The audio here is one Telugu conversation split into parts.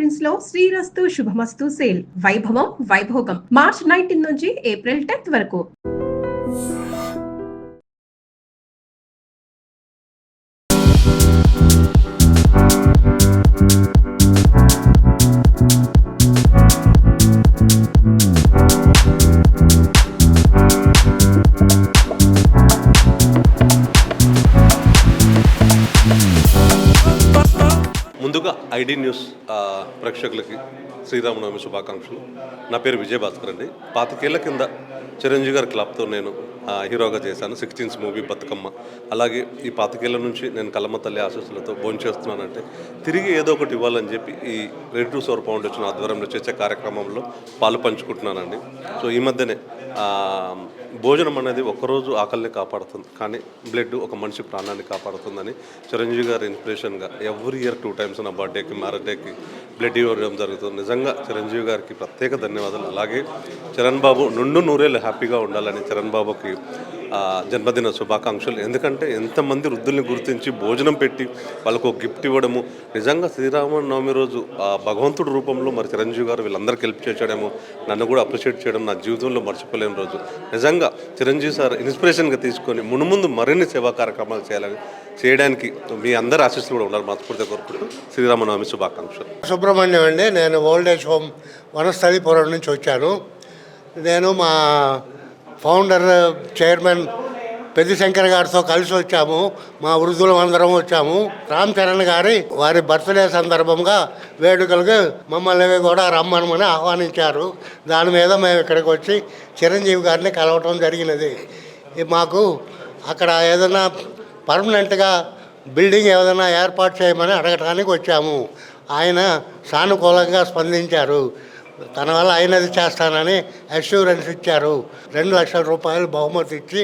ప్రింట్స్ లో శ్రీరస్తు శుభమస్తు సేల్ వైభవం వైభోగం మార్చ్ 19 నుంచి ఏప్రిల్ 10 వరకు. ముందుగా ఐడి న్యూస్ ప్రేక్షకులకి శ్రీరామనవమి శుభాకాంక్షలు. నా పేరు విజయభాస్కర్ అండి. 25 ఏళ్ల కింద చిరంజీవి గారి క్లబ్తో నేను హీరోగా చేశాను 16th మూవీ బతుకమ్మ. అలాగే ఈ 25 ఏళ్ల నుంచి నేను కలమ్మ తల్లి ఆశీస్సులతో భోంచేస్తున్నానంటే తిరిగి ఏదో ఒకటి ఇవ్వాలని చెప్పి ఈ రెడీ టు సర్వ్ ఫౌండేషన్ ఆధ్వర్యంలో చేసే కార్యక్రమంలో పాలు పంచుకుంటున్నానండి. సో ఈ మధ్యనే భోజనం అనేది ఒక్కరోజు ఆకలిని కాపాడుతుంది, కానీ బ్లడ్ ఒక మనిషి ప్రాణాన్ని కాపాడుతుందని చిరంజీవి గారి ఇన్స్పిరేషన్గా ఎవ్రీ ఇయర్ 2 times నా బర్త్డేకి మ్యారేజ్ డేకి బ్లడ్ ఇవ్వడం జరుగుతుంది. నిజంగా చిరంజీవి గారికి ప్రత్యేక ధన్యవాదాలు. అలాగే చరణ్ బాబు నుండు నూరేళ్ళు హ్యాపీగా ఉండాలని చరణ్ బాబుకి జన్మదిన శుభాకాంక్షలు. ఎందుకంటే ఎంతమంది వృద్ధుల్ని గుర్తించి భోజనం పెట్టి వాళ్ళకు ఒక గిఫ్ట్ ఇవ్వడము, నిజంగా శ్రీరామనవమి రోజు భగవంతుడి రూపంలో మరి చిరంజీవి గారు వీళ్ళందరికీ హెల్ప్ చేయడము, నన్ను కూడా అప్రిషియేట్ చేయడం నా జీవితంలో మర్చిపోలేని రోజు. నిజంగా చిరంజీవి సార్ ఇన్స్పిరేషన్గా తీసుకొని మునుముందు మరిన్ని సేవా కార్యక్రమాలు చేయడానికి మీ అందరి ఆశీస్సులు కూడా ఉండాలి మనస్ఫూర్తిగా కోరుకుంటూ శ్రీరామనవమి శుభాకాంక్షలు. సుబ్రహ్మణ్యం అండి. నేను ఓల్డ్ ఏజ్ హోమ్ వనస్థలిపురం నుంచి వచ్చాను. నేను మా ఫౌండర్ చైర్మన్ పెద్దిశంకర్ గారితో కలిసి వచ్చాము. మా వృద్ధులం అందరం వచ్చాము. రామ్ చరణ్ గారి వారి బర్త్డే సందర్భంగా వేడుకలకు మమ్మల్ని కూడా రమ్మనమని ఆహ్వానించారు. దాని మీద మేము ఇక్కడికి వచ్చి చిరంజీవి గారిని కలవటం జరిగినది. మాకు అక్కడ ఏదైనా పర్మనెంట్గా బిల్డింగ్ ఏదైనా ఏర్పాటు చేయమని అడగటానికి వచ్చాము. ఆయన సానుకూలంగా స్పందించారు. తన వల్ల అయినది చేస్తానని అష్యూరెన్స్ ఇచ్చారు. 2 లక్షల రూపాయలు బహుమతి ఇచ్చి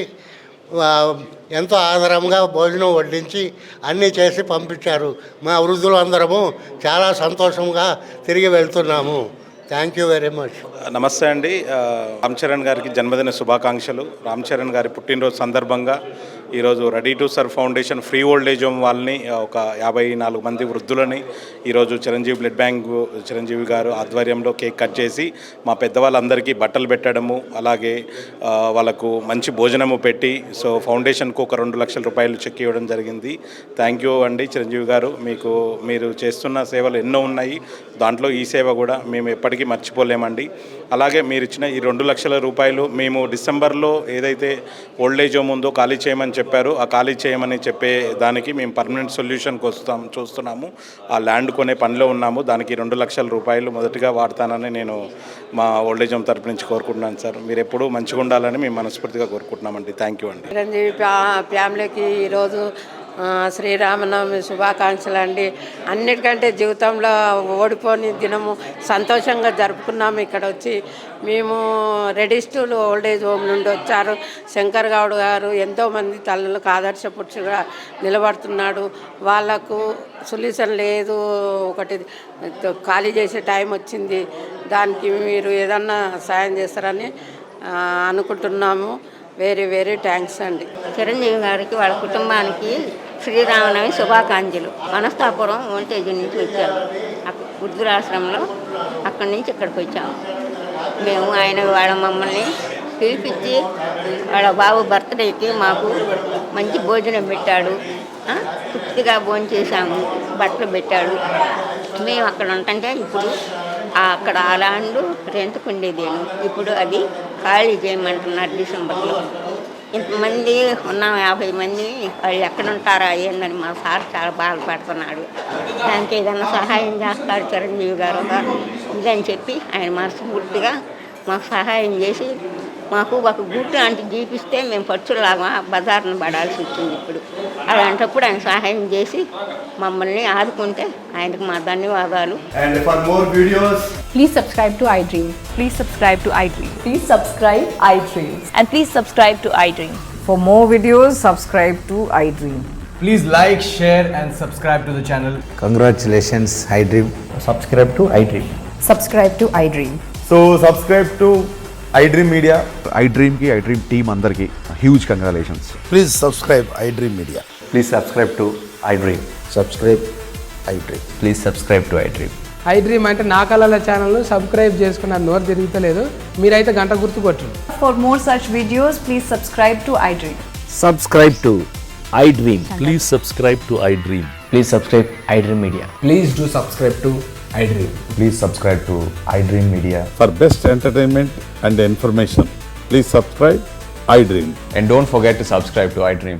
ఎంతో ఆదరంగా భోజనం వడ్డించి అన్నీ చేసి పంపించారు. మా వృద్ధులు అందరము చాలా సంతోషంగా తిరిగి వెళ్తున్నాము. Thank you very much. నమస్తే అండి. రామ్ చరణ్ గారికి జన్మదిన శుభాకాంక్షలు. రామ్ చరణ్ గారి పుట్టినరోజు సందర్భంగా ఈరోజు ready to serve foundation free old age home వాళ్ళని ఒక 54 మంది వృద్ధులని ఈరోజు చిరంజీవి బ్లడ్ బ్యాంక్ చిరంజీవి గారు ఆధ్వర్యంలో కేక్ కట్ చేసి మా పెద్దవాళ్ళందరికీ బట్టలు పెట్టడము, అలాగే వాళ్ళకు మంచి భోజనము పెట్టి సో ఫౌండేషన్కు ఒక 2 లక్షల రూపాయలు చెక్ ఇవ్వడం జరిగింది. థ్యాంక్ యూ అండి చిరంజీవి గారు. మీరు చేస్తున్న సేవలు ఎన్నో ఉన్నాయి. దాంట్లో ఈ సేవ కూడా మేము ఎప్పటికీ మర్చిపోలేమండి. అలాగే మీరు ఇచ్చిన ఈ 2 లక్షల రూపాయలు మేము డిసెంబర్లో ఏదైతే ఓల్డ్ ఏజ్ హోమ్ ఉందో ఖాళీ చేయమని చెప్పారు, ఆ ఖాళీ చేయమని చెప్పే దానికి మేము పర్మనెంట్ సొల్యూషన్కి చూస్తున్నాము. ఆ ల్యాండ్ కొనే పనిలో ఉన్నాము. దానికి 2 లక్షల రూపాయలు మొదటిగా వాడతానని నేను మా ఓల్డ్ ఏజ్ హోమ్ తరపు నుంచి కోరుకుంటున్నాను సార్. మీరు ఎప్పుడూ మంచిగా ఉండాలని మేము మనస్ఫూర్తిగా కోరుకుంటున్నామండి. థ్యాంక్ యూ అండి. చిరంజీవి ఫ్యామిలీకి ఈరోజు శ్రీరామనవమి శుభాకాంక్షలు అండి. అన్నిటికంటే జీవితంలో ఓడిపోని దినము సంతోషంగా జరుపుకున్నాము. ఇక్కడ వచ్చి మేము రెడిస్టూల్ ఓల్డ్ ఏజ్ హోమ్ నుండి వచ్చారు. శంకర్ గౌడ్ గారు ఎంతోమంది తల్లులకు ఆదర్శ పురుషుగా నిలబడుతున్నాడు. వాళ్ళకు సొల్యూషన్ లేదు, ఒకటి ఖాళీ చేసే టైం వచ్చింది, దానికి మీరు ఏదన్నా సాయం చేస్తారని అనుకుంటున్నాము. వెరీ వెరీ థ్యాంక్స్ అండి. చిరంజీవి గారికి వాళ్ళ కుటుంబానికి శ్రీరామనవమి శుభాకాంక్షలు. వనస్థాపురం ఓల్టేజ్ నుంచి వచ్చాము, వృద్ధురాశ్రమంలో. అక్కడి నుంచి ఇక్కడికి వచ్చాము మేము. వాళ్ళ మమ్మల్ని పిలిపించి వాళ్ళ బాబు బర్త్డేకి మాకు మంచి భోజనం పెట్టాడు. తృప్తిగా భోజనం చేశాము, బట్టలు పెట్టాడు. మేము అక్కడ ఉంటుంటే ఇప్పుడు అక్కడ ఆ ల్యాండ్ రెంట్కు ఉండేదేను, ఇప్పుడు అది ఖాళీ చేయమంటున్నారు డిసెంబర్లో. ఇంతమంది ఉన్నాం 50 మంది. వాళ్ళు ఎక్కడ ఉంటారా ఏందని మా సార్ చాలా బాధపడుతున్నాడు. దానికి ఏదైనా సహాయం చేస్తారు చిరంజీవి గారు ఇదని చెప్పి ఆయన మనస్ఫూర్తిగా మాకు సహాయం చేసి మాకు ఒక గుట్టు లాంటి జీపిస్తే మేము పచ్చులాగా బజార్ను పడాల్సి వచ్చింది. ఇప్పుడు అలాంటప్పుడు ఆయన సహాయం చేసి మమ్మల్ని ఆదుకుంటే ఆయనకు మా ధన్యవాదాలు. And for more videos, please subscribe to iDream. Please subscribe to iDream. Please subscribe iDream. And please subscribe to iDream. For more videos, subscribe to iDream. please like, share and subscribe to the channel. Congratulations, iDream. Subscribe to iDream. Subscribe to iDream. So subscribe to iDream Media. iDream ki iDream team andarki huge congratulations. Please subscribe iDream Media. Please subscribe to iDream. Subscribe iDream. Please subscribe to iDream. I dream అంటే నా కళల ఛానల్ను సబ్స్క్రైబ్ చేసుకున్న నోరు తిరుగుతలేదు. మీరైతే గంట గుర్తు కొట్టండి. For more such videos, please subscribe to iDream. Subscribe to iDream. Please subscribe to iDream. Please subscribe iDream Media. Please do subscribe to iDream. Please subscribe to iDream Media. For best entertainment and information, please subscribe iDream. And don't forget to subscribe to iDream.